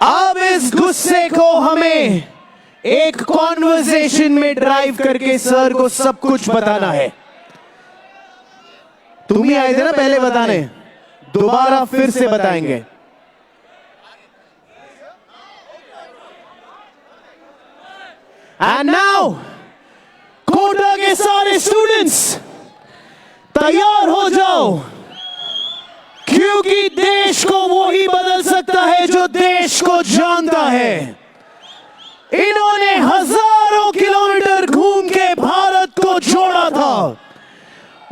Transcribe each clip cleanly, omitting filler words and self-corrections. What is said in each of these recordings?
अब इस गुस्से को हमें एक कॉन्वर्सेशन में ड्राइव करके सर को सब कुछ बताना है। तुम ही आए थे ना पहले बताने, दोबारा फिर से बताएंगे। एंड नाउ कोटा के सारे स्टूडेंट्स तैयार हो जाओ, क्योंकि देश को वो ही बदल सकता है जो देश को जानता है। इन्होंने हजारों किलोमीटर घूम के भारत को जोड़ा था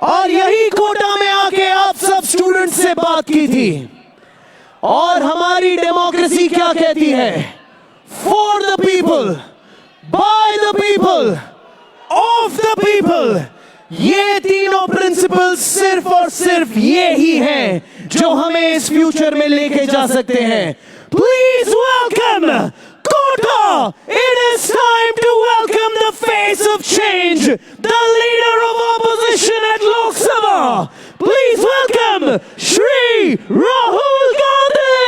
और यही कोटा में आके आप सब स्टूडेंट से बात की थी। और हमारी डेमोक्रेसी क्या कहती है? For the people, by the people, of the people. ये तीनों प्रिंसिपल्स सिर्फ और सिर्फ ये ही हैं जो हमें इस फ्यूचर में लेके जा सकते हैं। Please welcome Kota! It is time to welcome the face of change, the leader of opposition at Lok Sabha. Please welcome Shri Rahul Gandhi!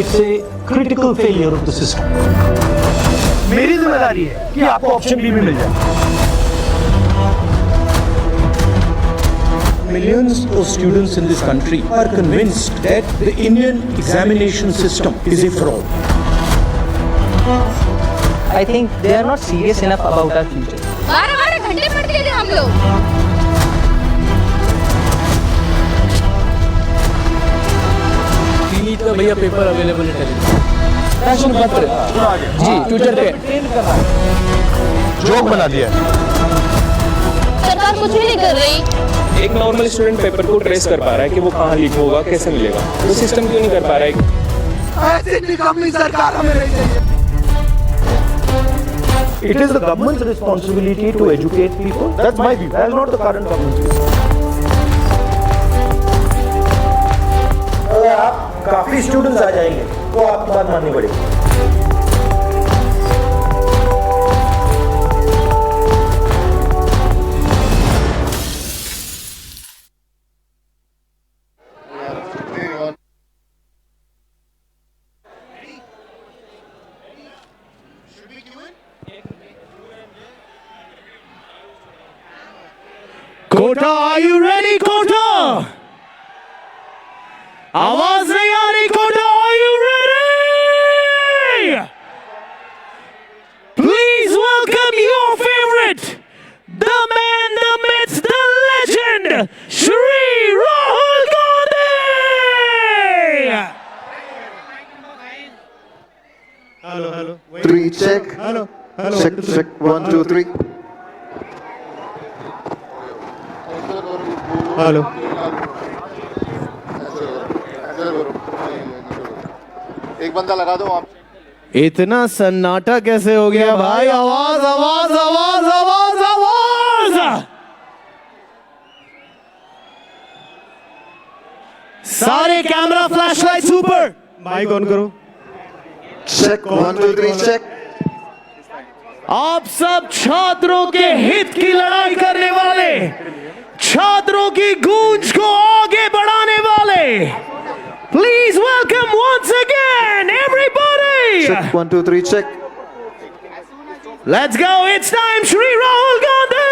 It's a critical failure of the system. मेरी जिम्मेदारी है कि आपको option B भी मिल जाए। Millions of students in this country are convinced that the Indian examination system is a fraud. I think they are not serious enough about our future. 12 घंटे पढ़ते थे हम लोग। का भैया पेपर अवेलेबल है प्रश्न पत्र जी ट्विटर पे जोक बना दिया। सरकार कुछ भी नहीं कर रही। एक नॉर्मल स्टूडेंट पेपर को ट्रेस कर पा रहा है कि वो कहाँ लीक होगा, कैसे मिलेगा, तो सिस्टम क्यों नहीं कर पा रहा है? ऐसी निकम्मी सरकार हमें नहीं चाहिए। It is the government's responsibility to educate people. That's my view. That's not the current government's view. अगर आप काफी स्टूडेंट्स आ जाएंगे तो आपकी बात माननी पड़ेगी। Kota, are you ready, Kota? आवाज नहीं आ रही। Kota, are you ready? Please welcome your favorite, the man, the myth, the legend, Shri Rahul Gandhi. Hello. 3 check. Hello. Check 1 2 3. Hello. एक बंदा लगा दो आप। इतना सन्नाटा कैसे हो गया भाई? आवाज आवाज आवाज आवाज आवाज। सारे कैमरा फ्लैशलाइट्स ऊपर। माइक ऑन करो। Check 1 2 3 check. आप सब छात्रों के हित की लड़ाई करने वाले, छात्रों की गूंज को आगे बढ़ाने वाले। Please welcome once again everybody. Check 1 2 3 check. Let's go. It's time, Shri Rahul Gandhi.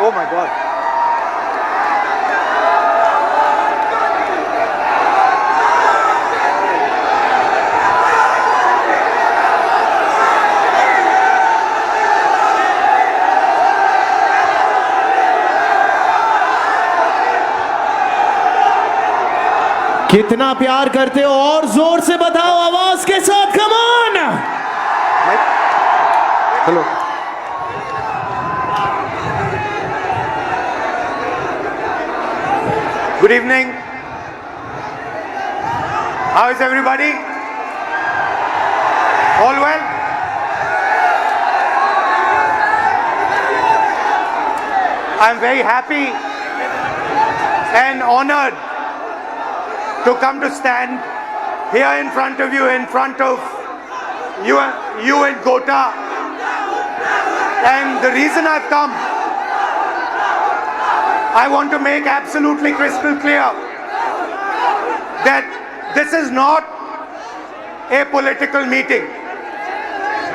Oh my God. कितना प्यार करते हो और जोर से बताओ आवाज के साथ। Come on. Hello. Good evening. How is everybody? All well? I'm very happy and honored to come to stand here in front of you, in front of you and Gota. And the reason I've come, I want to make absolutely crystal clear that this is not a political meeting.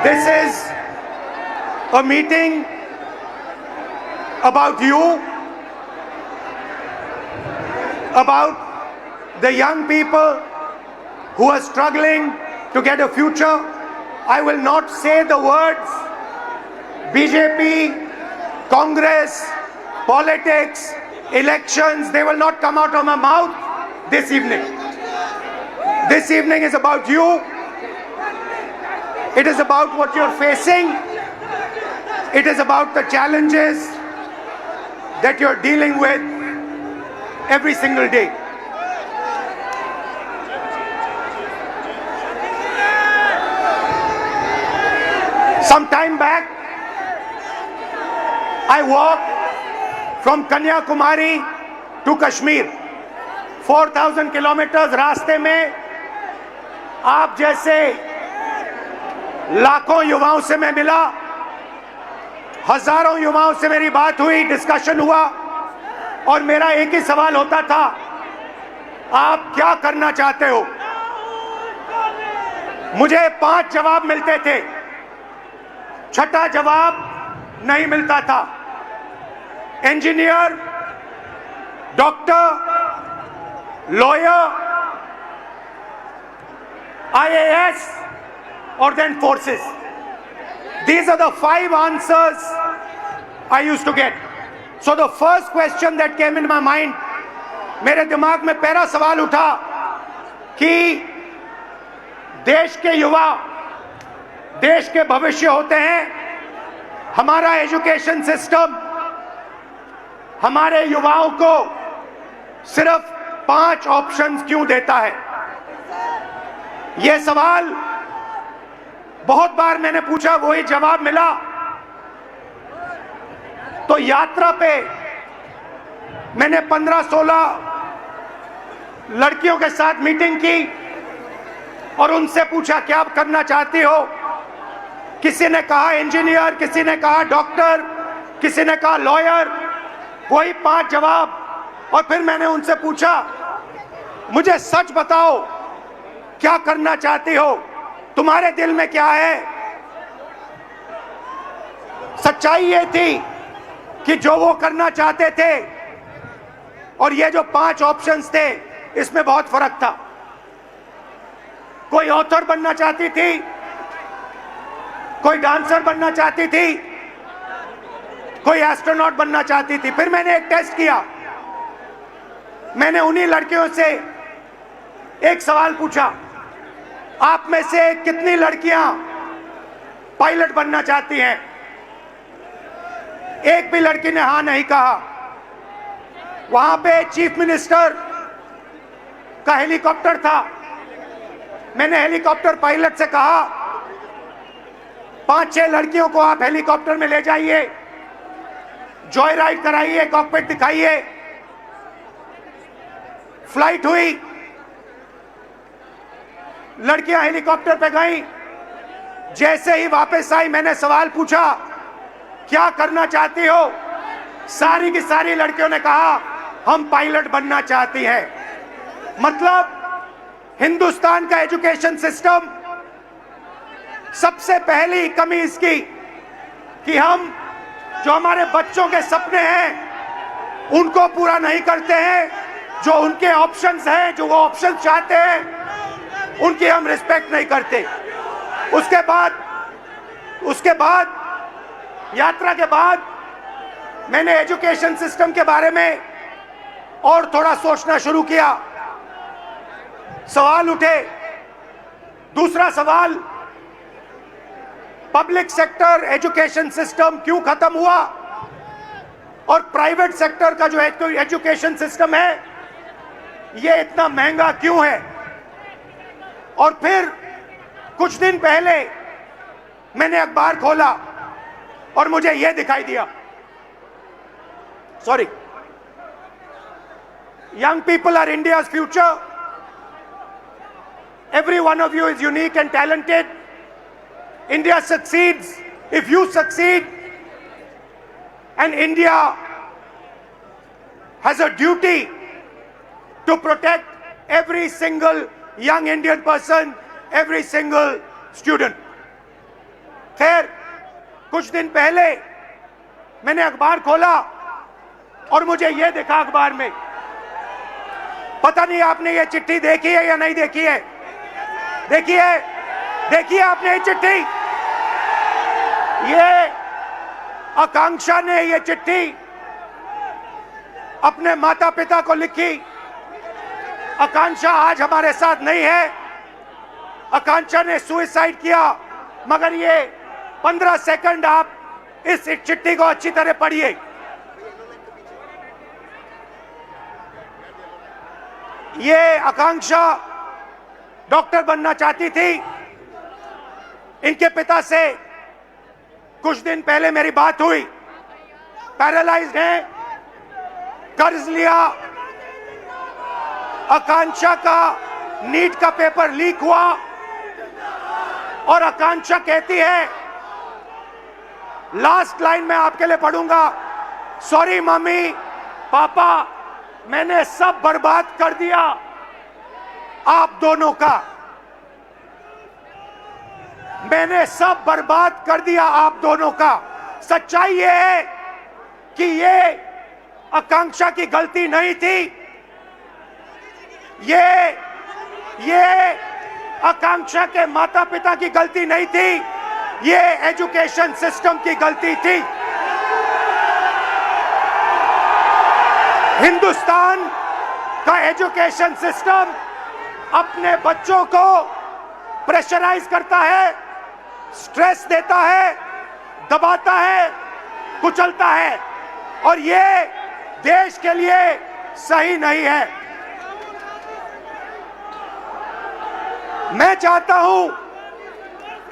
This is a meeting about you, about the young people who are struggling to get a future. I will not say the words BJP, Congress, politics, elections. They will not come out of my mouth this evening. This evening is about you. It is about what you're facing. It is about the challenges that you're dealing with every single day. Some time back, I walked from Kanyakumari to Kashmir. 4,000 kilometers रास्ते में आप जैसे लाखों युवाओं से मैं मिला, हजारों युवाओं से मेरी बात हुई, डिस्कशन हुआ, और मेरा एक ही सवाल होता था, आप क्या करना चाहते हो? मुझे 5 जवाब मिलते थे, छठा जवाब नहीं मिलता था। Engineer, doctor, lawyer, IAS, or then forces. These are the 5 answers I used to get. So the first question that came in my mind, मेरे दिमाग में पहला सवाल उठा कि देश के युवा देश के भविष्य होते हैं। हमारा एजुकेशन सिस्टम हमारे युवाओं को सिर्फ 5 ऑप्शंस क्यों देता है? यह सवाल बहुत बार मैंने पूछा, वही जवाब मिला। तो यात्रा पे मैंने 15-16 लड़कियों के साथ मीटिंग की और उनसे पूछा क्या आप करना चाहती हो? किसी ने कहा इंजीनियर, किसी ने कहा डॉक्टर, किसी ने कहा लॉयर, वही 5 जवाब। और फिर मैंने उनसे पूछा, मुझे सच बताओ क्या करना चाहती हो, तुम्हारे दिल में क्या है? सच्चाई ये थी कि जो वो करना चाहते थे और ये जो 5 ऑप्शंस थे, इसमें बहुत फर्क था। कोई ऑथर बनना चाहती थी, कोई डांसर बनना चाहती थी, कोई एस्ट्रोनॉट बनना चाहती थी। फिर मैंने एक टेस्ट किया, मैंने उन्हीं लड़कियों से एक सवाल पूछा, आप में से कितनी लड़कियां पायलट बनना चाहती हैं? एक भी लड़की ने हां नहीं कहा। वहां पे चीफ मिनिस्टर का हेलीकॉप्टर था। मैंने हेलीकॉप्टर पायलट से कहा, 5-6 लड़कियों को आप हेलीकॉप्टर में ले जाइए, जॉय राइड कराइए, कॉकपिट दिखाइए। फ्लाइट हुई, लड़कियां हेलीकॉप्टर पे गईं। जैसे ही वापस आई, मैंने सवाल पूछा, क्या करना चाहती हो? सारी की सारी लड़कियों ने कहा, हम पायलट बनना चाहती हैं। मतलब हिंदुस्तान का एजुकेशन सिस्टम, सबसे पहली कमी इसकी कि हम जो हमारे बच्चों के सपने हैं उनको पूरा नहीं करते हैं। जो उनके ऑप्शंस हैं, जो वो ऑप्शंस चाहते हैं, उनकी हम रिस्पेक्ट नहीं करते। उसके बाद यात्रा के बाद मैंने एजुकेशन सिस्टम के बारे में और थोड़ा सोचना शुरू किया। सवाल उठे। दूसरा सवाल, पब्लिक सेक्टर एजुकेशन सिस्टम क्यों खत्म हुआ और प्राइवेट सेक्टर का जो एजुकेशन सिस्टम है ये इतना महंगा क्यों है। और फिर कुछ दिन पहले मैंने अखबार खोला और मुझे यह दिखाई दिया, sorry, young people are India's future. Every one of you is unique and talented. India succeeds if you succeed. And India has a duty to protect every single young Indian person, every single student. खैर, कुछ दिन पहले मैंने अखबार खोला और मुझे यह दिखा अखबार में, पता नहीं आपने ये चिट्ठी देखी है या नहीं देखी है। देखिए आपने ये चिट्ठी, ये आकांक्षा ने ये चिट्ठी अपने माता पिता को लिखी। आकांक्षा आज हमारे साथ नहीं है, आकांक्षा ने सुसाइड किया, मगर ये 15 सेकंड आप इस चिट्ठी को अच्छी तरह पढ़िए। ये आकांक्षा डॉक्टर बनना चाहती थी। इनके पिता से कुछ दिन पहले मेरी बात हुई, पैरालाइज्ड हैं, कर्ज लिया। आकांक्षा का नीट का पेपर लीक हुआ और आकांक्षा कहती है, लास्ट लाइन मैं आपके लिए पढ़ूंगा, सॉरी मम्मी पापा, मैंने सब बर्बाद कर दिया आप दोनों का, मैंने सब बर्बाद कर दिया आप दोनों का। सच्चाई ये है कि ये आकांक्षा की गलती नहीं थी, ये आकांक्षा के माता पिता की गलती नहीं थी, ये एजुकेशन सिस्टम की गलती थी। हिंदुस्तान का एजुकेशन सिस्टम अपने बच्चों को प्रेशराइज करता है, स्ट्रेस देता है, दबाता है, कुचलता है, और ये देश के लिए सही नहीं है। मैं चाहता हूं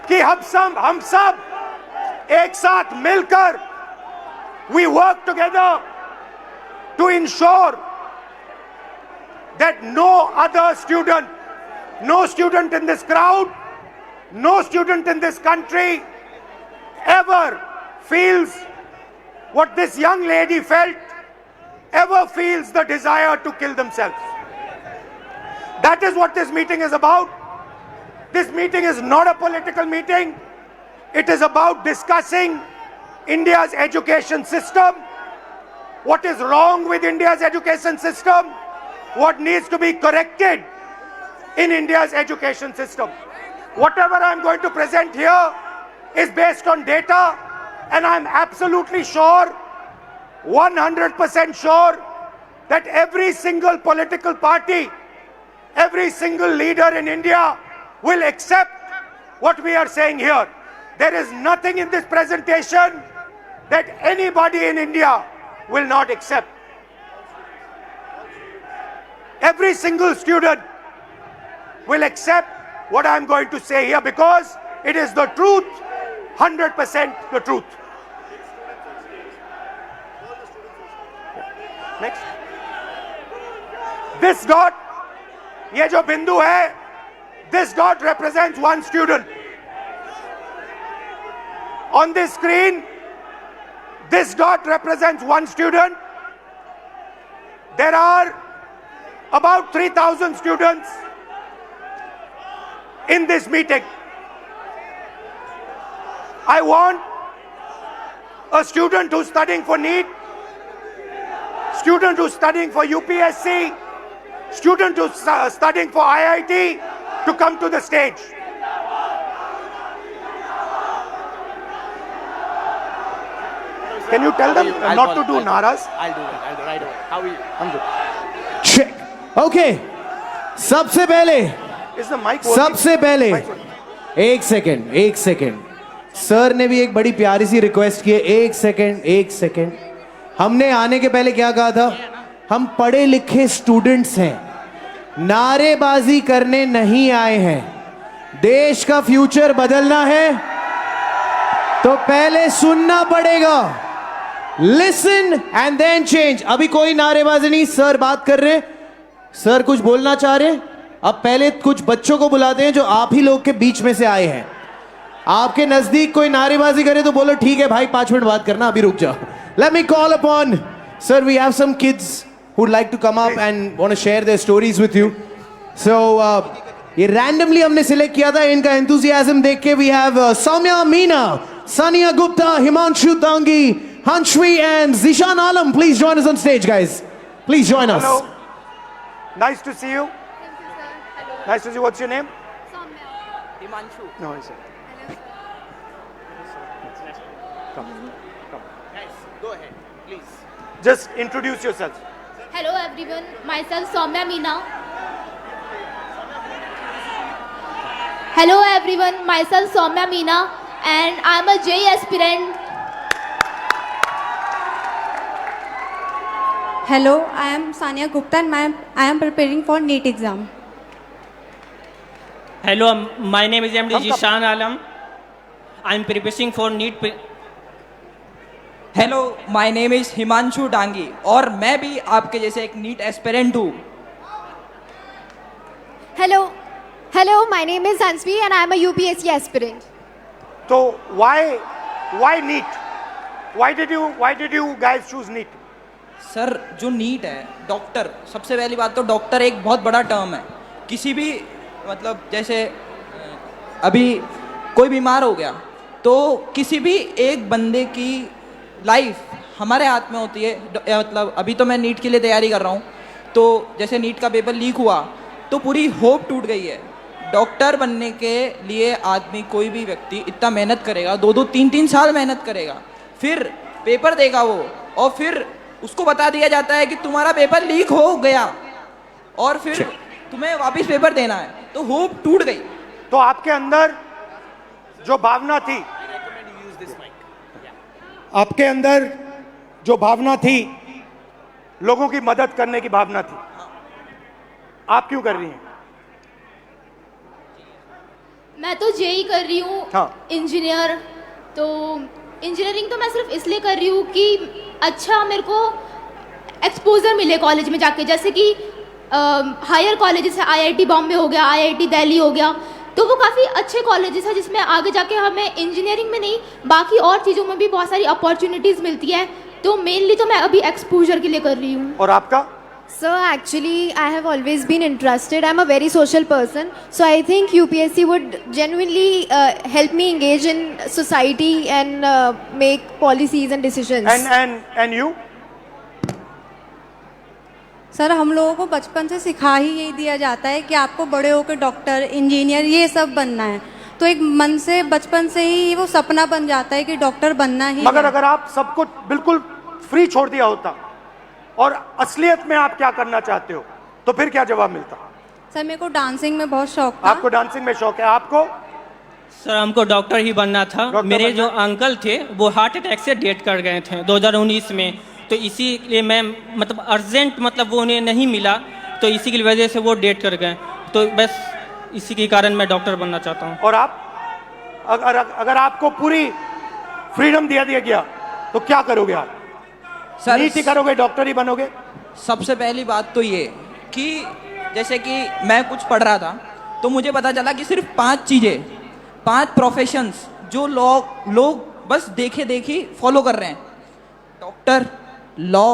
कि हम सब एक साथ मिलकर we work together to ensure that no other student, no student in this crowd, no student in this country ever feels what this young lady felt, ever feels the desire to kill themselves. That is what this meeting is about. This meeting is not a political meeting. It is about discussing India's education system, what is wrong with India's education system, what needs to be corrected in India's education system. Whatever I'm going to present here is based on data, and I'm absolutely sure, 100% sure, that every single political party, every single leader in India will accept what we are saying here. There is nothing in this presentation that anybody in India will not accept. Every single student will accept what I am going to say here because it is the truth, 100% the truth. Next. This dot, ये जो बिंदु है, this dot represents one student. On this screen, this dot represents one student. There are about 3,000 students in this meeting. I want a student who's studying for NEET, student who's studying for UPSC, student who's studying for IIT to come to the stage. Can you tell them not to do naras? I'll do it right away. How are you? I'm good. Check. Okay. सबसे पहले Is the mic working? सबसे पहले Mic working? एक second sir ने भी एक बड़ी प्यारी सी रिक्वेस्ट की है। एक सेकेंड हमने आने के पहले क्या कहा था? हम पढ़े लिखे स्टूडेंट्स हैं, नारेबाजी करने नहीं आए हैं, देश का फ्यूचर बदलना है तो पहले सुनना पड़ेगा। Listen and then change. अभी कोई नारेबाजी नहीं, सर बात कर रहे हैं, सर कुछ बोलना चाह रहे हैं। अब पहले कुछ बच्चों को बुलाते हैं जो आप ही लोग के बीच में से आए हैं। आपके नजदीक कोई नारेबाजी करे तो बोलो ठीक है भाई 5 मिनट बात करना, अभी रुक जाओ। Let me call upon sir, we have some kids who'd like to come up and want to share their stories with you. So ये randomly हमने select किया था, इनका enthusiasm देख के we have Soumya Meena, Sania Gupta, Himanshu Dangi, Hanshvi and Zishan Alam. Please join us on stage, guys. Please join us. Hello. Nice to see you. Nice to see you. What's your name? Himanshu. No, I said. Come. Guys, go ahead, please. Just introduce yourself. Hello everyone, myself Soumya Meena. Hello everyone, myself Soumya Meena and I'm a JEE aspirant. Hello, I am Sania Gupta and I am preparing for NEET exam. Hello, my name is MD Zishan Alam. I am preparing for NEET. Hello, my name is Himanshu Dangi और मैं भी आपके जैसे एक NEET aspirant हूँ। Hello, my name is Hanshvi and I'm a UPSC aspirant. So why NEET? Why did you guys choose NEET? Sir, जो NEET है, doctor, सबसे पहली बात तो डॉक्टर एक बहुत बड़ा टर्म है। किसी भी मतलब जैसे अभी कोई बीमार हो गया तो किसी भी एक बंदे की लाइफ हमारे हाथ में होती है। मतलब अभी तो मैं नीट के लिए तैयारी कर रहा हूँ, तो जैसे नीट का पेपर लीक हुआ तो पूरी होप टूट गई है। डॉक्टर बनने के लिए आदमी, कोई भी व्यक्ति इतना मेहनत करेगा, 2-2, 3-3 साल मेहनत करेगा, फिर पेपर देगा वो, और फिर उसको बता दिया जाता है कि तुम्हारा पेपर लीक हो गया और फिर तुम्हें वापस पेपर देना है, तो होप टूट गई। तो आपके अंदर जो भावना थी, आपके अंदर जो भावना थी, लोगों की मदद करने की भावना थी, आप क्यों कर रही हैं? मैं तो जेई कर रही हूँ, हाँ। इंजीनियर। तो इंजीनियरिंग तो मैं सिर्फ इसलिए कर रही हूँ कि अच्छा मेरे को एक्सपोजर मिले कॉलेज में जाके, जैसे कि हायर कॉलेजेस है, IIT बॉम्बे हो गया, IIT दिल्ली हो गया, तो वो काफ़ी अच्छे कॉलेजेस हैं जिसमें आगे जाके हमें इंजीनियरिंग में नहीं बाकी और चीज़ों में भी बहुत सारी अपॉर्चुनिटीज़ मिलती है। तो मेनली तो मैं अभी एक्सपोजर के लिए कर रही हूँ। और आपका? Sir, actually, I have always been interested. I'm a very social person, so I think UPSC would genuinely help me engage in society and make policies and decisions. And you? Sir, हम लोगों को बचपन से सिखा ही यही दिया जाता है कि आपको बड़े होकर डॉक्टर, इंजीनियर ये सब बनना है, तो एक मन से बचपन से ही वो सपना बन जाता है कि डॉक्टर बनना ही। मगर अगर आप सब कुछ बिल्कुल फ्री छोड़ दिया होता और असलियत में आप क्या करना चाहते हो तो फिर क्या जवाब मिलता? सर, मेरे को डांसिंग में बहुत शौक था। आपको डांसिंग में शौक है? आपको? सर, हमको डॉक्टर ही बनना था। मेरे जो अंकल थे वो हार्ट अटैक से डेथ कर गए थे 2019 में, तो इसीलिए मैं मतलब अर्जेंट मतलब वो उन्हें नहीं मिला, तो इसी की वजह से वो डेथ कर गए, तो बस इसी के कारण मैं डॉक्टर बनना चाहता हूँ। और आप? अगर आपको पूरी फ्रीडम दिया गया तो क्या करोगे आप? सर, नीट ही करोगे, डॉक्टर ही बनोगे? सबसे पहली बात तो ये कि जैसे कि मैं कुछ पढ़ रहा था तो मुझे पता चला कि सिर्फ 5 चीज़ें, 5 प्रोफेशंस जो लोग बस देखे देखी फॉलो कर रहे हैं: डॉक्टर, लॉ,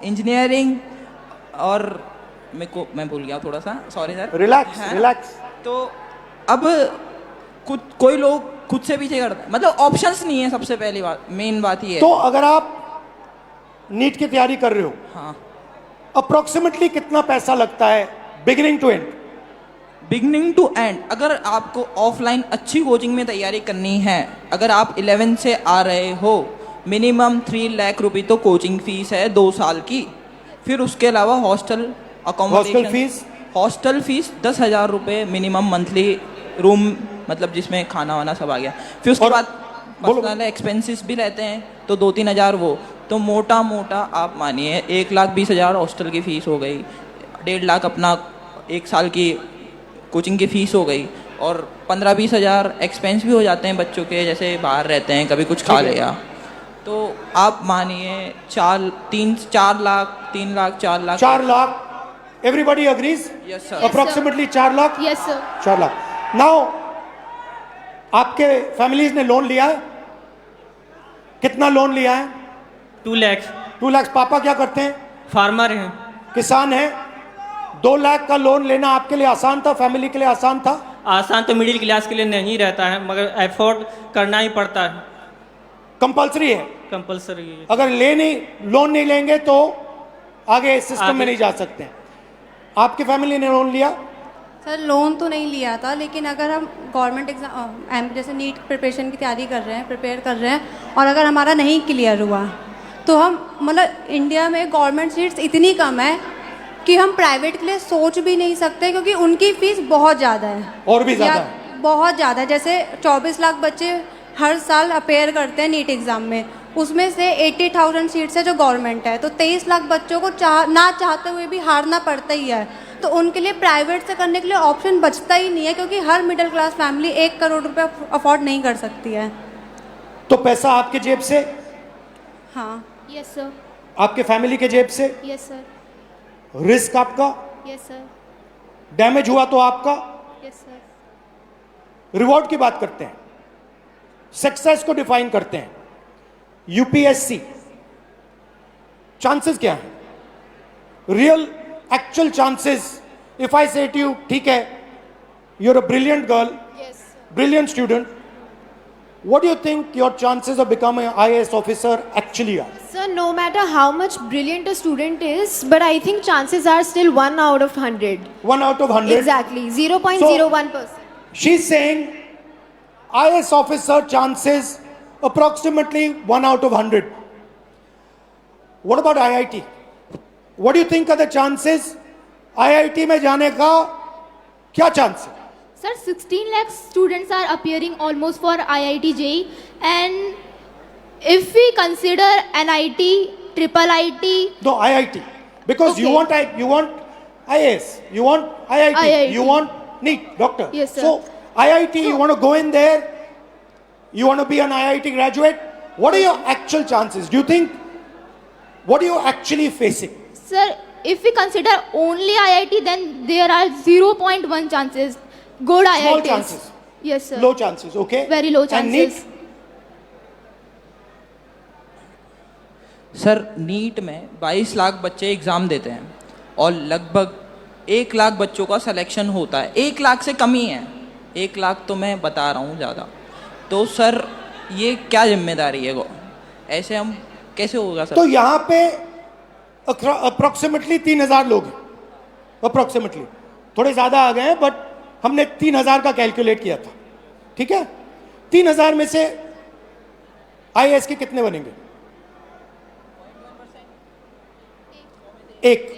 इंजीनियरिंग और मैं भूल गया थोड़ा सा, सॉरी सर। रिलैक्स। तो अब कोई लोग खुद से पीछे करते हैं, मतलब ऑप्शंस नहीं है। सबसे पहली बात, मेन बात ये है। तो अगर आप नीट की तैयारी कर रहे हो, हाँ, अप्रोक्सीमेटली कितना पैसा लगता है beginning to end? Beginning to end अगर आपको ऑफलाइन अच्छी कोचिंग में तैयारी करनी है, अगर आप 11 से आ रहे हो, मिनिमम 3 लाख रुपए तो कोचिंग फीस है 2 साल की। फिर उसके अलावा हॉस्टल अकोमोडेशन, हॉस्टल फीस 10,000 रुपये मिनिमम मंथली, रूम मतलब जिसमें खाना वाना सब आ गया। फिर उसके बाद पर्सनल एक्सपेंसेस भी रहते हैं तो 2-3 हज़ार, वो तो मोटा मोटा आप मानिए 1,20,000 हॉस्टल की फ़ीस हो गई, 1.5 लाख अपना एक साल की कोचिंग की फ़ीस हो गई, और 15-20 हज़ार एक्सपेंस भी हो जाते हैं बच्चों के, जैसे बाहर रहते हैं, कभी कुछ खा लिया। तो आप मानिए 4 lakh 4 lakh, everybody agrees? Yes sir. Approximately 4 lakh? Yes sir. 4 lakh. Now आपके फैमिलीज ने लोन लिया है? कितना लोन लिया है? 2 लाख। 2 लाख। पापा क्या करते हैं? फार्मर हैं। किसान हैं। 2 लाख का लोन लेना आपके लिए आसान था, फैमिली के लिए आसान था? आसान तो मिडिल क्लास के लिए नहीं रहता है, मगर एफोर्ड करना ही पड़ता है। कंपलसरी है? कंपलसरी है। अगर लोन नहीं लेंगे तो आगे सिस्टम में नहीं जा सकते। आपकी फैमिली ने लोन लिया? सर लोन तो नहीं लिया था, लेकिन अगर हम गवर्नमेंट एग्ज़ाम जैसे नीट प्रिपरेशन की तैयारी कर रहे हैं, प्रिपेयर कर रहे हैं, और अगर हमारा नहीं क्लियर हुआ तो हम मतलब इंडिया में गवर्नमेंट सीट्स इतनी कम है कि हम प्राइवेट के लिए सोच भी नहीं सकते, क्योंकि उनकी फ़ीस बहुत ज़्यादा है। और भी ज़्यादा है? बहुत ज़्यादा है। जैसे 24 लाख बच्चे हर साल अपेयर करते हैं नीट एग्ज़ाम में, उसमें से 80,000 सीट्स है जो गवर्नमेंट है, तो 23 लाख बच्चों को ना चाहते हुए भी हारना पड़ता ही है। तो उनके लिए प्राइवेट से करने के लिए ऑप्शन बचता ही नहीं है, क्योंकि हर मिडिल क्लास फैमिली 1 करोड़ रुपए अफोर्ड नहीं कर सकती है। तो पैसा आपके जेब से? हाँ। Yes sir. आपके फैमिली के जेब से? Yes sir. रिस्क आपका? Yes sir. डैमेज हुआ तो आपका? Yes sir. रिवॉर्ड की बात करते हैं, सक्सेस को डिफाइन करते हैं। यूपीएससी चांसेस क्या है? Real actual chances, if I say to you, ठीक है, you are a brilliant girl, brilliant student, what do you think your chances of becoming an IAS officer actually are? Sir, no matter how much brilliant a student is, but I think chances are still 1 out of 100. 1 out of 100? Exactly, 0.01%. She's saying IAS officer chances approximately 1 out of 100. What about IIT? What do you think are the chances? IIT में जाने का क्या chance है? Sir, 16 lakh students are appearing almost for IIT JEE, and if we consider NIT, triple IT. No, IIT, because Okay. you want IAS, you want IIT, you want NEET, doctor. Yes, sir. So IIT, you want to go in there, you want to be an IIT graduate. What are your actual chances? Do you think, what are you actually facing? Sir, if we consider only IIT, then there are 0.1 chances. Good IITs. Small chances. Yes, sir. Low chances, okay? Very low And chances. NEET? Sir NEET में 22 लाख बच्चे exam देते हैं और लगभग 1 लाख बच्चों का selection होता है। 1 लाख से कम ही है, 1 लाख तो मैं बता रहा हूँ ज़्यादा। तो सर ये क्या जिम्मेदारी है, ऐसे हम कैसे होगा सर? तो यहाँ पे अप्रोक्सीमेटली 3,000 लोग हैं, अप्रोक्सीमेटली, थोड़े ज़्यादा आ गए हैं, बट हमने 3,000 का कैलकुलेट किया था, ठीक है? 3,000 में से आईएएस के कितने बनेंगे? 1।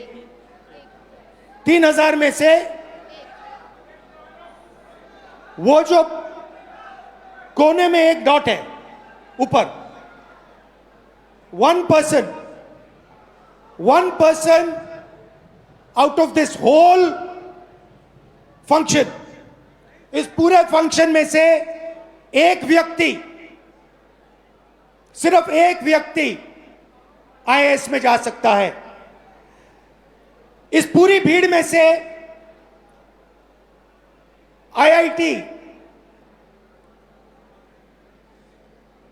3,000 में से वो जो कोने में एक डॉट है ऊपर, 1 person out of this whole function, इस पूरे फंक्शन में से एक व्यक्ति, सिर्फ एक व्यक्ति आईएएस में जा सकता है। इस पूरी भीड़ में से आईआईटी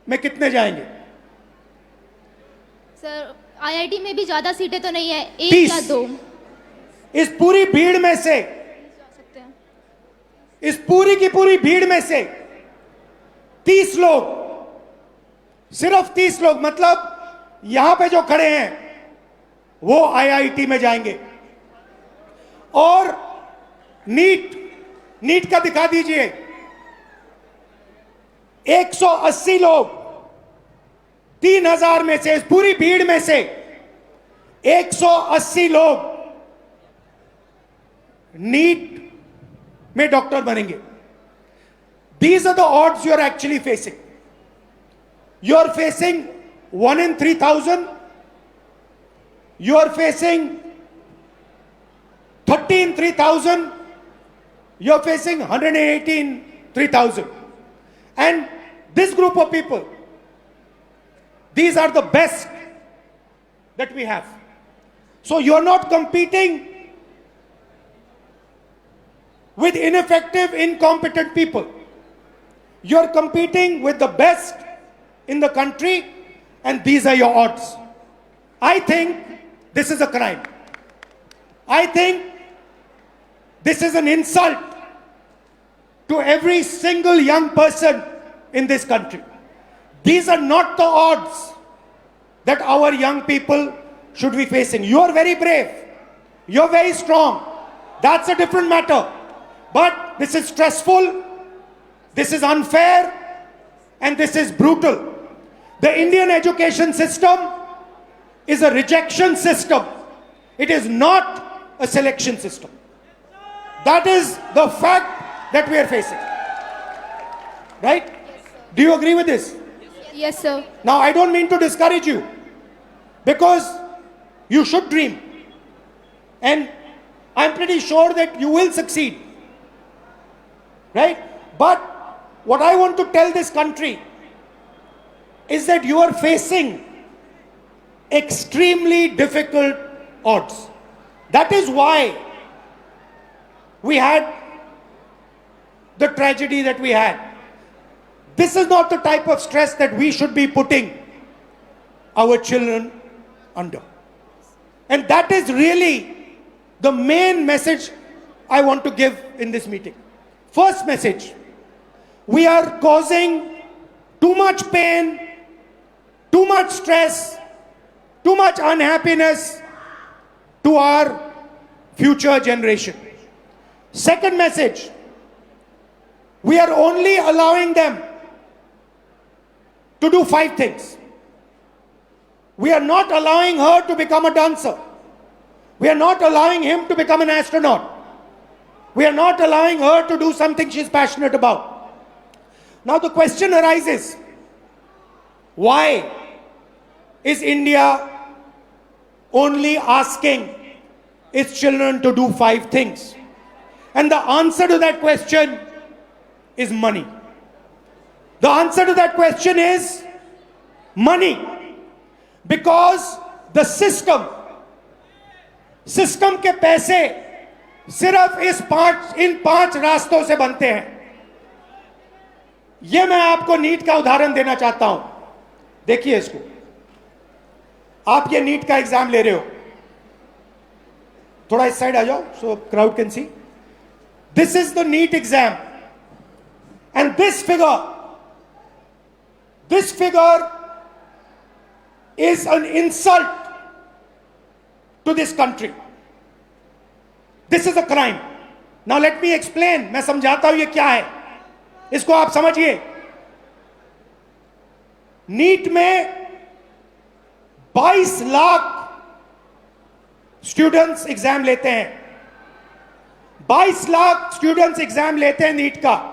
में कितने जाएंगे? सर आईआईटी में भी ज्यादा सीटें तो नहीं है, 1 30। या 2। इस पूरी भीड़ में से, इस पूरी की पूरी भीड़ में से 30 लोग, सिर्फ 30 लोग, मतलब यहां पे जो खड़े हैं वो आईआईटी में जाएंगे। और नीट का दिखा दीजिए, 180 लोग 3,000 में से, इस पूरी भीड़ में से 180 लोग नीट में डॉक्टर बनेंगे। These are the odds you are actually facing. You are facing 1 in 3,000. You are facing 30 114 3000, you're facing 118 3000. And this group of people, these are the best that we have. So you're not competing with ineffective, incompetent people. You're competing with the best in the country, and these are your odds. I think this is a crime. I think this is an insult to every single young person in this country. These are not the odds that our young people should be facing. You are very brave. You're very strong. That's a different matter. But this is stressful, this is unfair, and this is brutal. The Indian education system is a rejection system. It is not a selection system. That is the fact that we are facing. Right? Do you agree with this? Yes, sir. Now, I don't mean to discourage you, because you should dream. And I'm pretty sure that you will succeed. Right? But what I want to tell this country is that you are facing extremely difficult odds. That is why we had the tragedy that we had. This is not the type of stress that we should be putting our children under. And that is really the main message I want to give in this meeting. First message, we are causing too much pain, too much stress, too much unhappiness to our future generation. Second message, we are only allowing them to do 5 things. We are not allowing her to become a dancer. We are not allowing him to become an astronaut. We are not allowing her to do something she's passionate about. Now the question arises, why is India only asking its children to do 5 things? And the answer to that question is money. The answer to that question is money. Because the system के पैसे सिर्फ इन 5 रास्तों से बनते हैं. ये मैं आपको नीट का उदाहरण देना चाहता हूं. देखिए इसको. आप ये नीट का एग्जाम ले रहे हो. थोड़ा इस साइड आ जाओ so crowd can see. This is the NEET exam. And this figure is an insult to this country. This is a crime. Now let me explain. मैं समझाता हूं ये क्या है. इसको आप समझिए. नीट में 22 लाख स्टूडेंट्स एग्जाम लेते हैं. 22 लाख स्टूडेंट्स एग्जाम लेते हैं नीट का.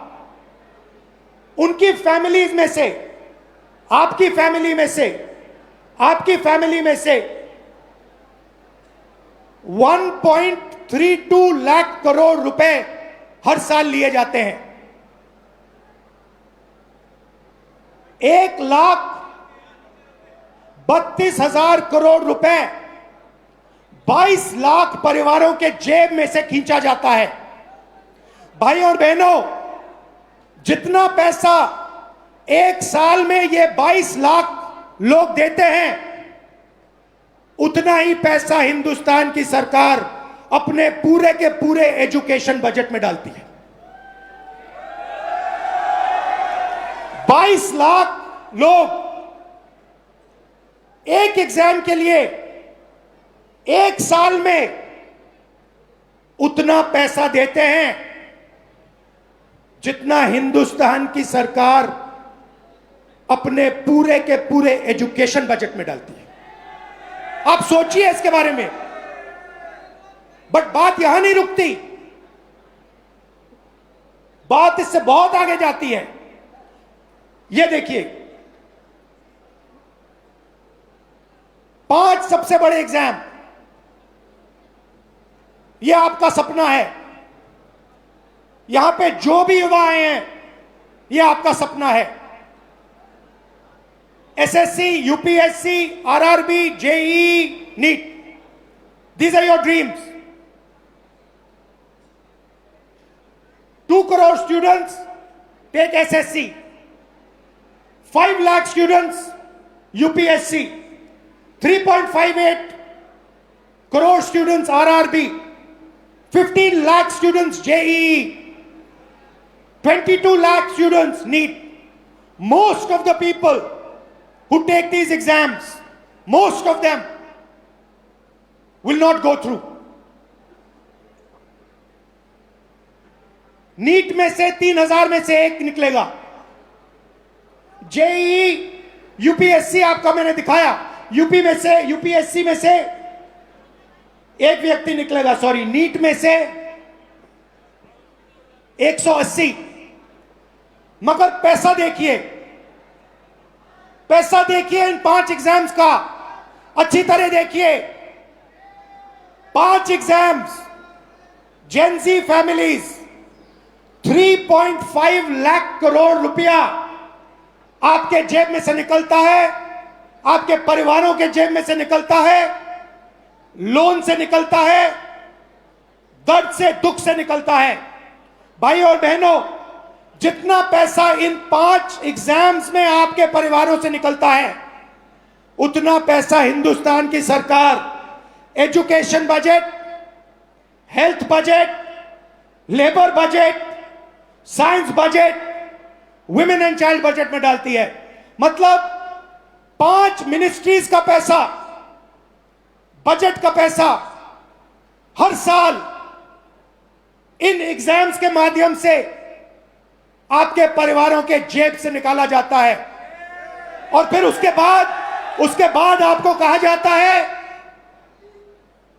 उनकी फैमिलीज में से, आपकी फैमिली में से, आपकी फैमिली में से 1.32 लाख करोड़ रुपए हर साल लिए जाते हैं. 1,32,000 करोड़ रुपए 22 लाख परिवारों के जेब में से खींचा जाता है. भाई और बहनों, जितना पैसा एक साल में ये 22 लाख लोग देते हैं, उतना ही पैसा हिंदुस्तान की सरकार अपने पूरे के पूरे एजुकेशन बजट में डालती है. 22 लाख लोग एक एग्जाम के लिए एक साल में उतना पैसा देते हैं जितना हिंदुस्तान की सरकार अपने पूरे के पूरे एजुकेशन बजट में डालती है. आप सोचिए इसके बारे में. बट बात यहां नहीं रुकती. बात इससे बहुत आगे जाती है. ये देखिए, 5 सबसे बड़े एग्जाम. ये आपका सपना है। यहां पे जो भी युवा आए हैं, ये आपका सपना है। SSC, UPSC, RRB, JEE, NEET, these are your dreams. 2 crore students take SSC, 5 lakh students UPSC, 3.58 crore students RRB, 15 lakh students JEE, 22 lakh students NEET. Most of the people who take these exams, most of them will not go through. NEET में से 3000 में से एक निकलेगा। JEE, UPSC आपका मैंने दिखाया, UPSC में से एक व्यक्ति निकलेगा, सॉरी, नीट में से 180। मगर पैसा देखिए इन 5 एग्जाम्स का, अच्छी तरह देखिए। 5 exams, Gen Z families, 3.5 lakh crore रुपया आपके जेब में से निकलता है, आपके परिवारों के जेब में से निकलता है, लोन से निकलता है, दर्द से, दुख से निकलता है। भाइयों और बहनों, जितना पैसा इन 5 एग्जाम्स में आपके परिवारों से निकलता है, उतना पैसा हिंदुस्तान की सरकार education budget, health budget, labour budget, science budget, women and child budget में डालती है। मतलब 5 मिनिस्ट्रीज का पैसा, बजट का पैसा हर साल इन एग्जाम्स के माध्यम से आपके परिवारों के जेब से निकाला जाता है। और फिर उसके बाद आपको कहा जाता है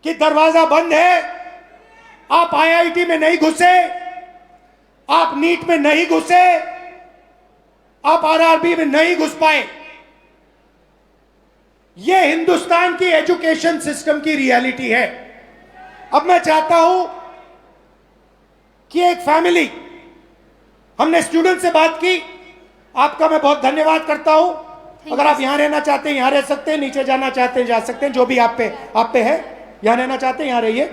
कि दरवाजा बंद है, आप आईआईटी में नहीं घुसे, आप नीट में नहीं घुसे, आप आरआरबी में नहीं घुस पाए। यह हिंदुस्तान की एजुकेशन सिस्टम की रियलिटी है। अब मैं चाहता हूं कि एक फैमिली, हमने स्टूडेंट से बात की, आपका मैं बहुत धन्यवाद करता हूं। अगर आप यहां रहना चाहते हैं यहां रह सकते हैं, नीचे जाना चाहते हैं जा सकते हैं, जो भी आप पे है। यहां रहना चाहते हैं यहां रहिए।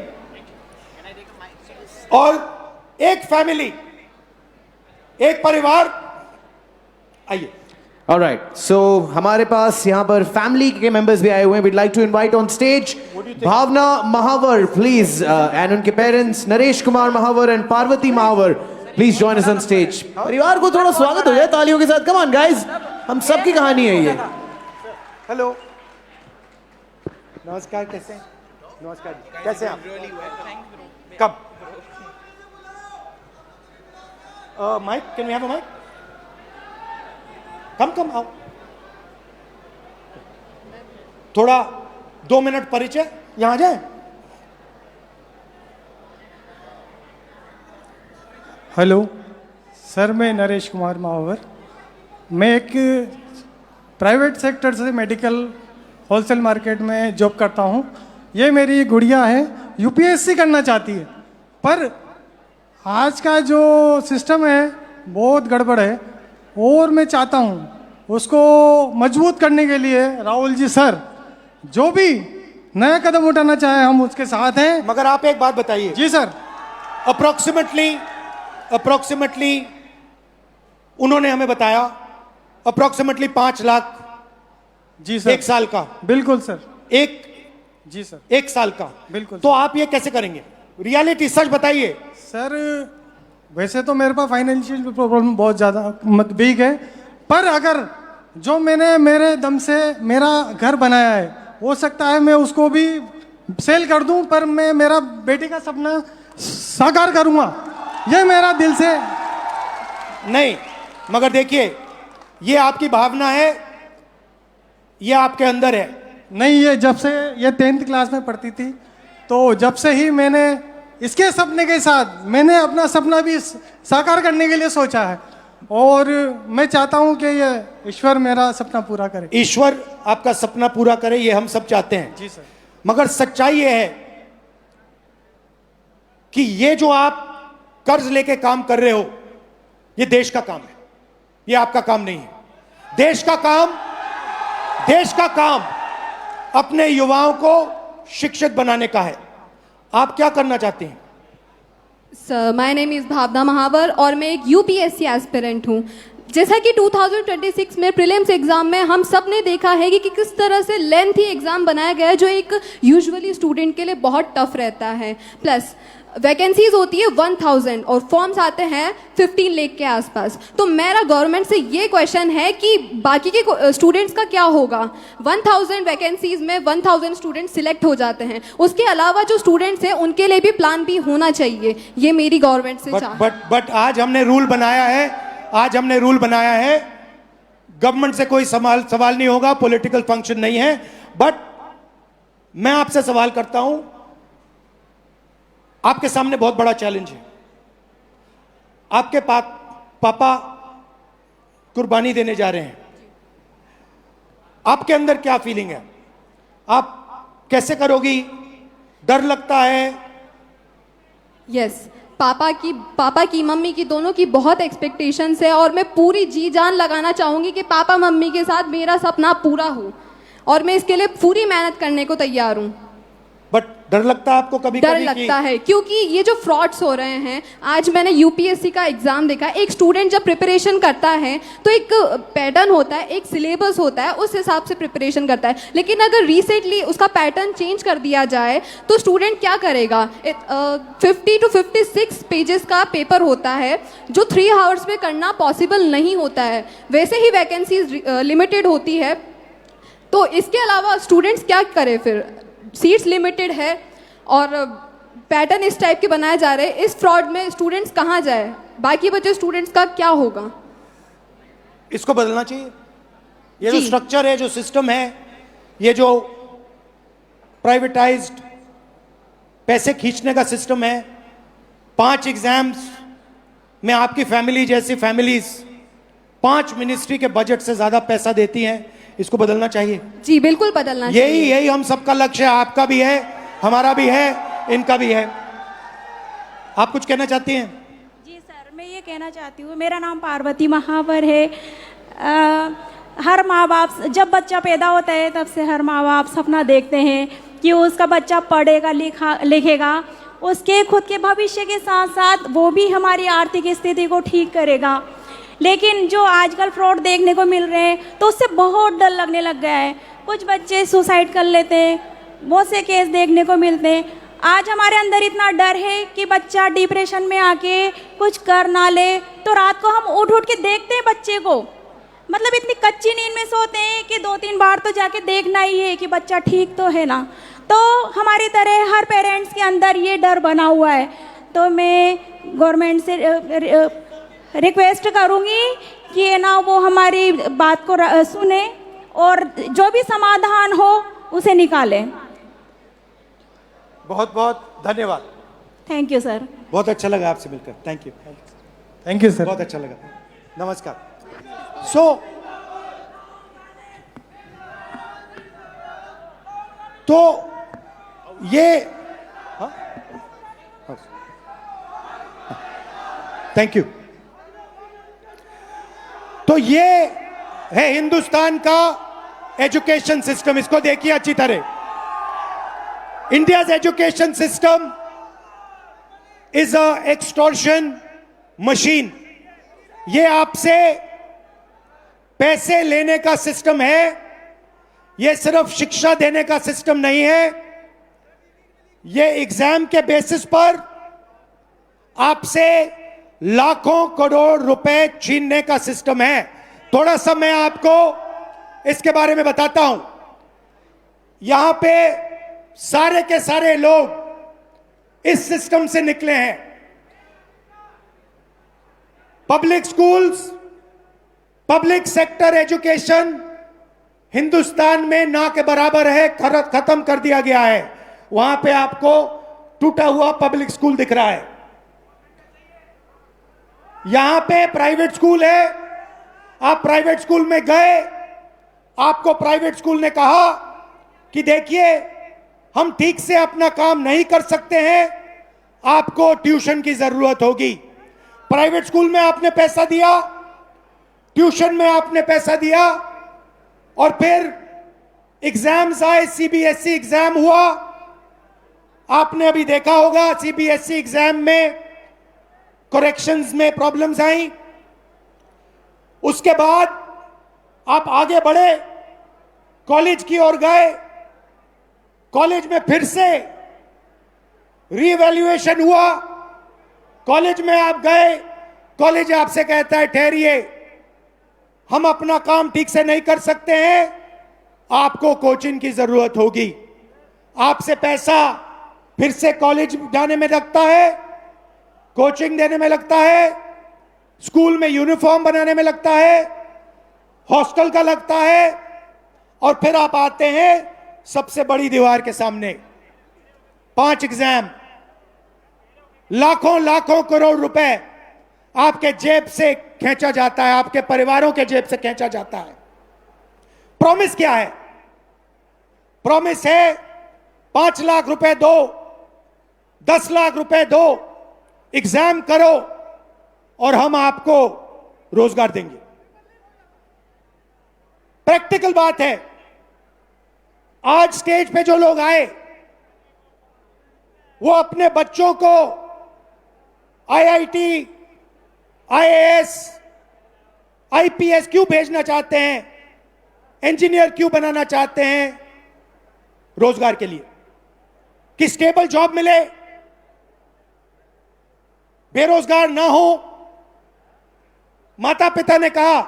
और एक फैमिली, एक परिवार, आइए। Alright, so हमारे पास यहाँ पर फैमिली के मेंबर्स भी आए हुए हैं। We'd like to invite on stage Bhavna Mahavar, please, and उनके parents Naresh Kumar Mahavar and Parvati Mahavar, please join us on stage. परिवार को थोड़ा स्वागत हो जाए तालियों के साथ। Come on guys, हम सबकी कहानी है ये। हेलो, नमस्कार, कैसे हैं? नमस्कार जी, कैसे हैं आप? कब? Mike, can we have a mike? Come आओ। थोड़ा 2 मिनट परिचय, यहां आ जाए। हेलो सर, मैं नरेश कुमार महावर। मैं एक प्राइवेट सेक्टर से मेडिकल होलसेल मार्केट में जॉब करता हूं। ये मेरी गुड़िया है, यूपीएससी करना चाहती है, पर आज का जो सिस्टम है बहुत गड़बड़ है, और मैं चाहता हूं उसको मजबूत करने के लिए राहुल जी सर जो भी नया कदम उठाना चाहे हम उसके साथ हैं। मगर आप एक बात बताइए। जी सर। अप्रोक्सीमेटली उन्होंने हमें बताया अप्रोक्सीमेटली 5 लाख। जी सर। 1 साल का। बिल्कुल सर। जी सर। 1 साल का। बिल्कुल। तो आप ये कैसे करेंगे? रियलिटी सच बताइए सर। वैसे तो मेरे पास फाइनेंशियल प्रॉब्लम बहुत ज़्यादा बिग है, पर अगर जो मैंने मेरे दम से मेरा घर बनाया है, हो सकता है मैं उसको भी सेल कर दूं, पर मैं मेरा बेटे का सपना साकार करूंगा, ये मेरा दिल से। नहीं, मगर देखिए ये आपकी भावना है, ये आपके अंदर है। नहीं, ये जब से ये 10th क्लास में पढ़ती थी, तो जब से ही मैंने इसके सपने के साथ मैंने अपना सपना भी साकार करने के लिए सोचा है, और मैं चाहता हूं कि ये ईश्वर मेरा सपना पूरा करे। ईश्वर आपका सपना पूरा करे, ये हम सब चाहते हैं। जी सर। मगर सच्चाई ये है कि ये जो आप कर्ज लेके काम कर रहे हो, ये देश का काम है, ये आपका काम नहीं है। देश का काम अपने युवाओं को शिक्षित बनाने का है। आप क्या करना चाहते हैं? सर, माय नेम इज़ भावना महावर और मैं एक यूपीएससी एस्पिरेंट हूँ। जैसा कि 2026 में प्रीलिम्स एग्जाम में हम सब ने देखा है कि किस तरह से लेंथी एग्जाम बनाया गया है, जो एक यूजुअली स्टूडेंट के लिए बहुत टफ रहता है। प्लस वैकेंसीज होती है 1000 और फॉर्म्स आते हैं 15 लाख के आसपास। तो मेरा गवर्नमेंट से ये क्वेश्चन है कि बाकी के स्टूडेंट्स का क्या होगा? 1000 वैकेंसीज में 1000 स्टूडेंट्स सिलेक्ट हो जाते हैं, उसके अलावा जो स्टूडेंट्स हैं उनके लिए भी प्लान बी होना चाहिए। ये मेरी गवर्नमेंट से बट आज हमने रूल बनाया है, गवर्नमेंट से कोई सवाल नहीं होगा, पॉलिटिकल फंक्शन नहीं है। बट मैं आपसे सवाल करता हूं, आपके सामने बहुत बड़ा चैलेंज है। आपके पापा कुर्बानी देने जा रहे हैं, आपके अंदर क्या फीलिंग है? आप कैसे करोगी? डर लगता है? यस, पापा की मम्मी की दोनों की बहुत एक्सपेक्टेशंस है और मैं पूरी जी जान लगाना चाहूँगी कि पापा मम्मी के साथ मेरा सपना पूरा हो और मैं इसके लिए पूरी मेहनत करने को तैयार हूँ। बट डर लगता है आपको? कभी डर लगता है क्योंकि ये जो फ्रॉड्स हो रहे हैं, आज मैंने यूपीएससी का एग्जाम देखा। एक स्टूडेंट जब प्रिपरेशन करता है तो एक पैटर्न होता है, एक सिलेबस होता है, उस हिसाब से प्रिपरेशन करता है। लेकिन अगर रिसेंटली उसका पैटर्न चेंज कर दिया जाए तो स्टूडेंट क्या करेगा? 50 to 56 पेजेस का पेपर होता है जो 3 आवर्स में करना पॉसिबल नहीं होता है। वैसे ही वैकेंसीज लिमिटेड होती है, तो इसके अलावा स्टूडेंट्स क्या करे? फिर सीट्स लिमिटेड है और पैटर्न इस टाइप के बनाए जा रहे हैं। इस फ्रॉड में स्टूडेंट्स कहाँ जाए? बाकी बचे स्टूडेंट्स का क्या होगा? इसको बदलना चाहिए। ये जो स्ट्रक्चर है, जो सिस्टम है, ये जो प्राइवेटाइज्ड पैसे खींचने का सिस्टम है, 5 एग्जाम्स में आपकी फैमिली जैसी फैमिलीज 5 मिनिस्ट्री के बजट से ज्यादा पैसा देती हैं। इसको बदलना चाहिए। जी बिल्कुल बदलना चाहिए। यही हम सबका लक्ष्य है। आपका भी है, हमारा भी है, इनका भी है। आप कुछ कहना चाहती हैं? जी सर, मैं ये कहना चाहती हूँ, मेरा नाम पार्वती महावर है। हर माँ बाप जब बच्चा पैदा होता है तब से हर माँ बाप सपना देखते हैं कि उसका बच्चा पढ़ेगा लिखेगा, उसके खुद के भविष्य के साथ साथ वो भी हमारी आर्थिक स्थिति को ठीक करेगा। लेकिन जो आजकल फ्रॉड देखने को मिल रहे हैं तो उससे बहुत डर लगने लग गया है। कुछ बच्चे सुसाइड कर लेते हैं, बहुत से केस देखने को मिलते हैं। आज हमारे अंदर इतना डर है कि बच्चा डिप्रेशन में आके कुछ कर ना ले तो रात को हम उठ के देखते हैं बच्चे को, मतलब इतनी कच्ची नींद में सोते हैं कि 2-3 बार तो जाके देखना ही है कि बच्चा ठीक तो है ना। तो हमारी तरह हर पेरेंट्स के अंदर ये डर बना हुआ है। तो मैं गवर्नमेंट से रिक्वेस्ट करूँगी कि ना वो हमारी बात को सुने और जो भी समाधान हो उसे निकालें। बहुत बहुत धन्यवाद। Thank you sir. बहुत अच्छा लगा आपसे मिलकर। Thank you sir. बहुत अच्छा लगा। नमस्कार। तो ये थैंक यू। तो ये है हिंदुस्तान का एजुकेशन सिस्टम। इसको देखिए अच्छी तरह। India's education system is a extortion machine. ये आपसे पैसे लेने का सिस्टम है, ये सिर्फ शिक्षा देने का सिस्टम नहीं है। ये एग्जाम के बेसिस पर आपसे लाखों करोड़ रुपए छीनने का सिस्टम है। थोड़ा सा मैं आपको इसके बारे में बताता हूं। यहां पे सारे के सारे लोग इस सिस्टम से निकले हैं। Public schools, public sector education Hindustan में ना के बराबर है, खत्म कर दिया गया है। वहां पे आपको टूटा हुआ पब्लिक स्कूल दिख रहा है। यहां पे प्राइवेट स्कूल है। आप प्राइवेट स्कूल में गए, आपको प्राइवेट स्कूल ने कहा कि देखिए हम ठीक से अपना काम नहीं कर सकते हैं, आपको ट्यूशन की जरूरत होगी। प्राइवेट स्कूल में आपने पैसा दिया, ट्यूशन में आपने पैसा दिया, और फिर एग्जाम्स आए, सीबीएसई एग्जाम हुआ। आपने अभी देखा होगा सीबीएसई एग्जाम में करेक्शंस में प्रॉब्लम्स आई। उसके बाद आप आगे बढ़े, कॉलेज की ओर गए, कॉलेज में फिर से रीवैल्यूएशन हुआ। कॉलेज में आप गए, कॉलेज आपसे कहता है ठहरिए, हम अपना काम ठीक से नहीं कर सकते हैं, आपको कोचिंग की जरूरत होगी। आपसे पैसा फिर से कॉलेज जाने में लगता है, कोचिंग देने में लगता है, स्कूल में यूनिफॉर्म बनाने में लगता है, हॉस्टल का लगता है, और फिर आप आते हैं सबसे बड़ी दीवार के सामने। 5 एग्जाम, लाखों लाखों करोड़ रुपए आपके जेब से खींचा जाता है, आपके परिवारों के जेब से खींचा जाता है। प्रॉमिस क्या है? प्रॉमिस है 5 लाख रुपए दो, 10 लाख रुपए दो, एग्जाम करो और हम आपको रोजगार देंगे। प्रैक्टिकल बात है। आज स्टेज पे जो लोग आए वो अपने बच्चों को आईआईटी, आईएएस, आईपीएस क्यों भेजना चाहते हैं, इंजीनियर क्यों बनाना चाहते हैं? रोजगार के लिए कि स्टेबल जॉब मिले, बेरोजगार ना हो। माता पिता ने कहा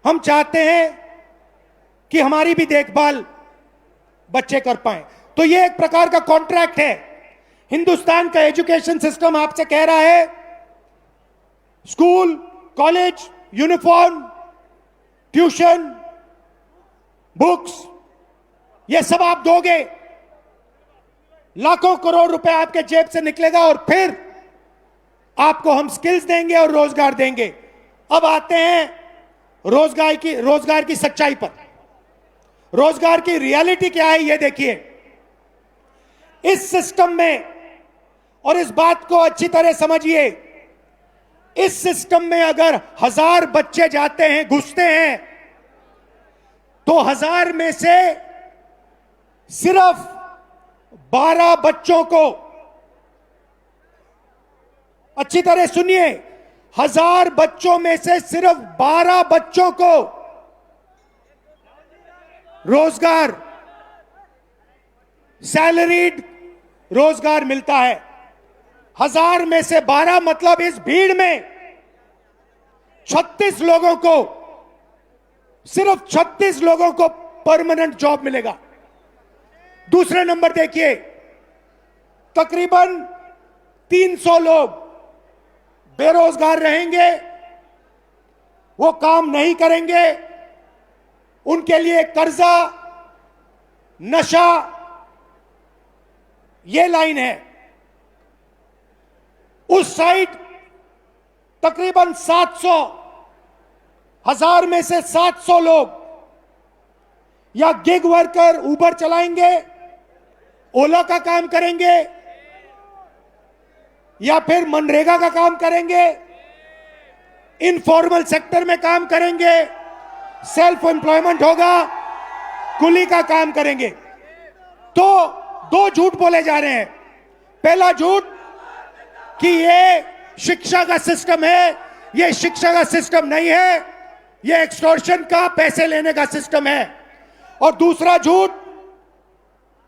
हम चाहते हैं कि हमारी भी देखभाल बच्चे कर पाए। तो ये एक प्रकार का कॉन्ट्रैक्ट है। हिंदुस्तान का एजुकेशन सिस्टम आपसे कह रहा है school, college, uniform, tuition, books, ये सब आप दोगे, लाखों करोड़ रुपए आपके जेब से निकलेगा और फिर आपको हम स्किल्स देंगे और रोजगार देंगे। अब आते हैं रोजगार की सच्चाई पर। रोजगार की रियलिटी क्या है ये देखिए। इस सिस्टम में, और इस बात को अच्छी तरह समझिए, इस सिस्टम में अगर 1000 बच्चे जाते हैं, घुसते हैं, तो 1000 में से सिर्फ 12 बच्चों को, अच्छी तरह सुनिए, 1000 बच्चों में से सिर्फ 12 बच्चों को रोजगार, सैलरीड रोजगार मिलता है। 1000 में से 12 मतलब इस भीड़ में 36 लोगों को, सिर्फ 36 लोगों को परमानेंट जॉब मिलेगा। दूसरे नंबर देखिए, तकरीबन 300 लोग बेरोजगार रहेंगे, वो काम नहीं करेंगे, उनके लिए कर्जा, नशा, ये लाइन है। उस साइड तकरीबन 700, 1000 में से 700 लोग या गिग वर्कर, उबर चलाएंगे, ओला का काम करेंगे, या फिर मनरेगा का काम करेंगे, इनफॉर्मल सेक्टर में काम करेंगे, सेल्फ एम्प्लॉयमेंट होगा, कुली का काम करेंगे। तो 2 झूठ बोले जा रहे हैं। पहला झूठ कि ये शिक्षा का सिस्टम है, ये शिक्षा का सिस्टम नहीं है, ये एक्सटॉर्शन का, पैसे लेने का सिस्टम है। और दूसरा झूठ,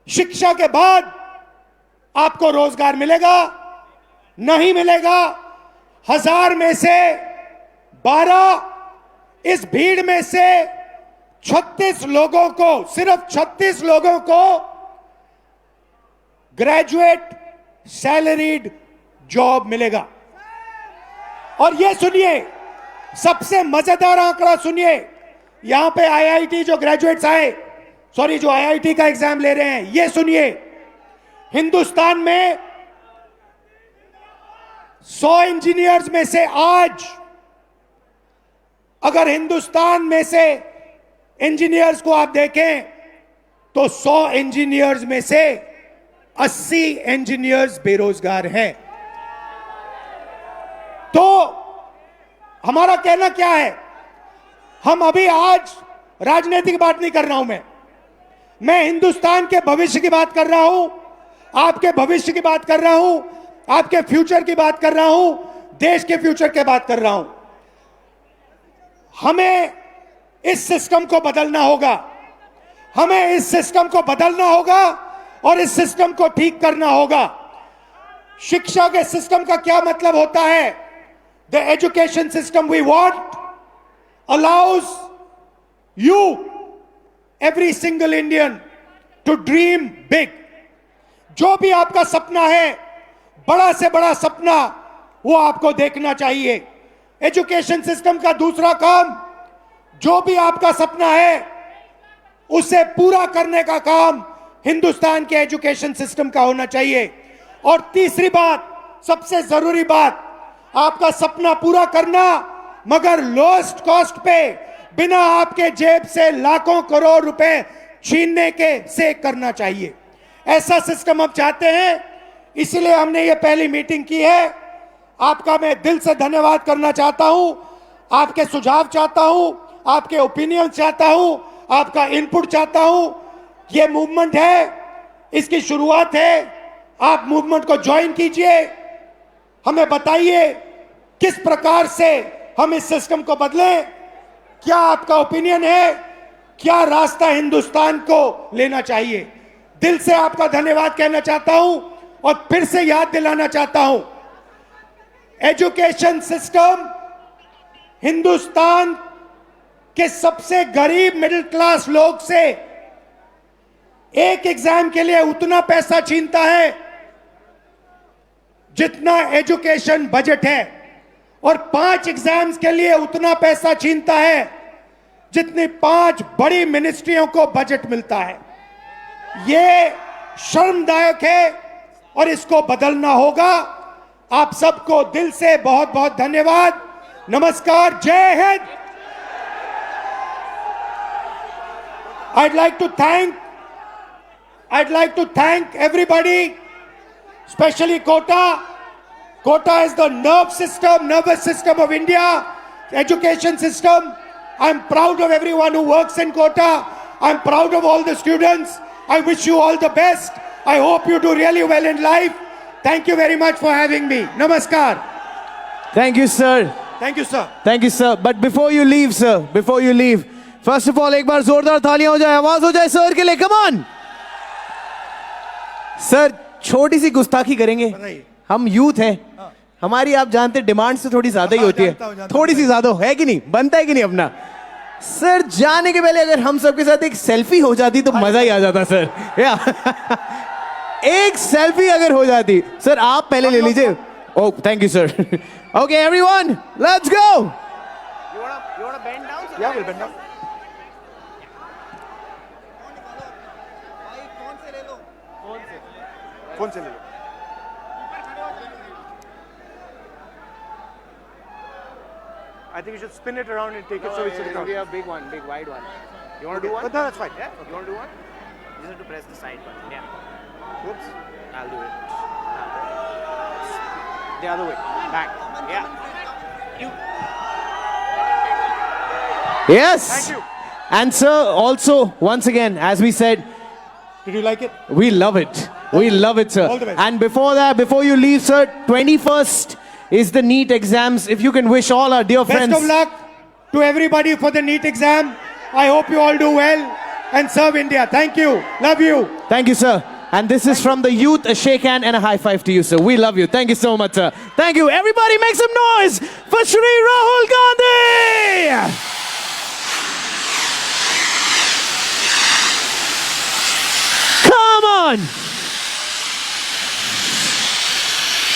शिक्षा के बाद आपको रोजगार मिलेगा, नहीं मिलेगा। 1000 में से 12, इस भीड़ में से 36 लोगों को, सिर्फ 36 लोगों को ग्रेजुएट सैलरीड जॉब मिलेगा। और ये सुनिए, सबसे मजेदार आंकड़ा सुनिए। यहां पे आईआईटी जो ग्रेजुएट्स आए, जो आईआईटी का एग्जाम ले रहे हैं, ये सुनिए, हिंदुस्तान में 100 इंजीनियर्स में से आज, अगर हिंदुस्तान में से इंजीनियर्स को आप देखें तो 100 इंजीनियर्स में से 80 इंजीनियर्स बेरोजगार हैं। तो हमारा कहना क्या है, हम अभी आज राजनीति की बात नहीं कर रहा हूं, मैं हिंदुस्तान के भविष्य की बात कर रहा हूं, आपके भविष्य की बात कर रहा हूं, आपके फ्यूचर की बात कर रहा हूं, देश के फ्यूचर की बात कर रहा हूं। हमें इस सिस्टम को बदलना होगा, हमें इस सिस्टम को बदलना होगा और इस सिस्टम को ठीक करना होगा। शिक्षा के सिस्टम का क्या मतलब होता है? The education system we want allows you, every single Indian, to dream big. जो भी आपका सपना है, बड़ा से बड़ा सपना, वो आपको देखना चाहिए। एजुकेशन सिस्टम का दूसरा काम, जो भी आपका सपना है उसे पूरा करने का काम हिंदुस्तान के एजुकेशन सिस्टम का होना चाहिए। और तीसरी बात, सबसे जरूरी बात, आपका सपना पूरा करना मगर लोएस्ट कॉस्ट पे, बिना आपके जेब से लाखों करोड़ रुपए छीनने के से करना चाहिए। ऐसा सिस्टम हम चाहते हैं, इसलिए हमने ये पहली मीटिंग की है। आपका मैं दिल से धन्यवाद करना चाहता हूं, आपके सुझाव चाहता हूं, आपके ओपिनियन चाहता हूं, आपका इनपुट चाहता हूं। ये मूवमेंट है, इसकी शुरुआत है, आप मूवमेंट को ज्वाइन कीजिए। हमें बताइए किस प्रकार से हम इस सिस्टम को बदलें, क्या आपका ओपिनियन है, क्या रास्ता हिंदुस्तान को लेना चाहिए। दिल से आपका धन्यवाद कहना चाहता हूं और फिर से याद दिलाना चाहता हूं, एजुकेशन सिस्टम हिंदुस्तान के सबसे गरीब मिडिल क्लास लोग से एक एग्जाम के लिए उतना पैसा छीनता है जितना एजुकेशन बजट है, और 5 एग्जाम्स के लिए उतना पैसा छीनता है जितनी 5 बड़ी मिनिस्ट्रियों को बजट मिलता है। ये शर्मदायक है और इसको बदलना होगा। आप सबको दिल से बहुत बहुत धन्यवाद। नमस्कार, जय Hind. I'd like to thank everybody, especially Kota. Kota is the nervous system of India, education system. I'm proud of everyone who works in Kota. I'm proud of all the students. I wish you all the best. I hope you do really well in life. Thank you very much for having me. Namaskar. Thank you, sir. Thank you, sir. Thank you, sir. But before you leave, sir, first of all, एक बार जोरदार तालियां हो जाए, आवाज हो जाए sir के लिए, come on. सर, छोटी सी गुस्ताखी करेंगे, हम यूथ हैं, हमारी आप जानते डिमांड से थोड़ी ज्यादा ही होती है, थोड़ी सी ज्यादा है कि नहीं, बनता है कि नहीं अपना। सर, जाने के पहले अगर हम सबके साथ एक सेल्फी हो जाती तो मजा ही आ जाता सर। एक सेल्फी अगर हो जाती। सर, आप पहले ले लीजिए। Oh, thank you sir. Okay everyone, let's go. You wanna bend down? Yeah, we'll bend down. Phone से ले लो। I think you should spin it around and take it so it's sitting out. A big one, big wide one. You want to do one? But no, that's fine. Yeah. You want to do one? You just have to press the side button. Yeah. Whoops. I'll do it. The other way. Back. Yeah. You. Yes. Thank you. And sir, also, once again, as we said, did you like it? We love it. We love it, sir. All the best. And before that, before you leave, sir, 21st is the NEET exams. If you can wish all our dear friends. Best of luck to everybody for the NEET exam. I hope you all do well and serve India. Thank you. Love you. Thank you, sir. And this is from the youth, a shake hand and a high five to you, sir. We love you. Thank you so much, sir. Thank you. Everybody make some noise for Shri Rahul Gandhi. Come on.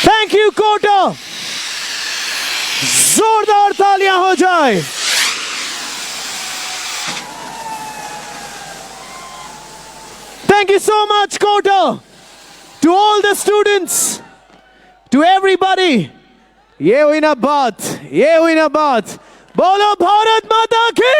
Thank you, Kota. जोरदार तालियां हो जाए। Thank you so much, Kota. To all the students, to everybody. ये हुई ना बात, ये हुई ना बात। बोलो भारत माता की।